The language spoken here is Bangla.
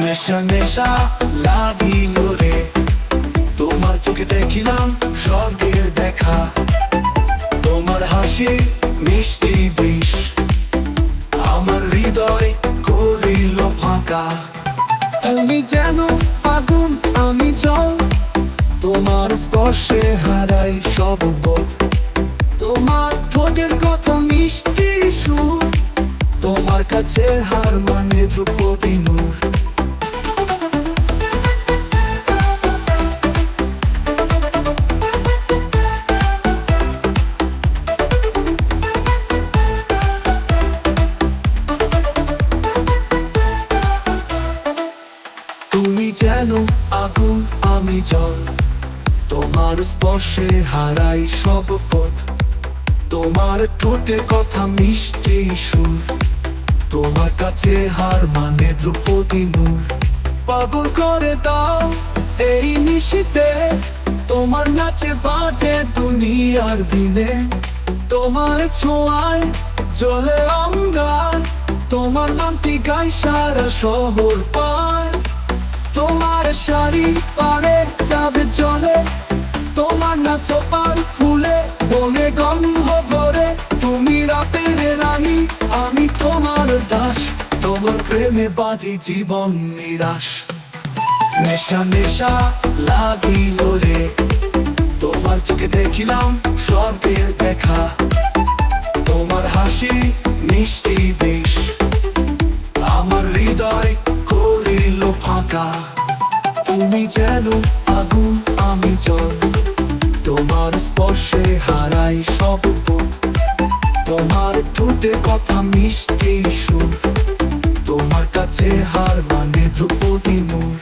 নেশা নেশা লাগিল রে, তোমার চোখে দেখিলাম স্বর্গের দেখা। তোমার হাসি মিষ্টি বিষ, আমার হৃদয় করিল ফাঁকা। তুমি যেন আগুন আমি জল, তোমার স্পর্শে হারাই সব বোধ। তোমার ঠোঁটের কথা মিষ্টি সুর, তোমার কাছে হার মানে ধ্রুপদী নূর। তুমি যেন আগুন আমি জল, তোমার স্পর্শে হারাই সব পথ। তোমার ঠোঁটে কথা মিষ্টি সুর, তোমার কাছে হার মানে ধ্রুপদী নূর। পাগল করে দাও এই নিশীতে, তোমার নাচে বাজে দুনিয়ার দিনে। তোমার ছোঁয়ায় জ্বলে অঙ্গার, তোমার নামটি গাই সারা শহর পায়। তোমার শাড়ি পারে যাবে চলে, তোমার নাচ পার ফুলে বনে গন্ধ ভরে। তুমি রাতের রানী আমি তোমার দাস, তোমার প্রেমে বাঁধি জীবন নিরাশ। নেশা নেশা লাগিল রে, তোমার চোখে দেখিলাম স্বর্গের দেখা। তোমার হাসি মিষ্টি বিষ, আমার হৃদয় করিল ফাঁকা। তুমি যেন আগুন আমি জল, তোমার স্পর্শে হারাই সব বোধ। তোমার ঠোঁটে কথা মিষ্টি সুর, তোমার কাছে হার মানে ধ্রুপদী নূর।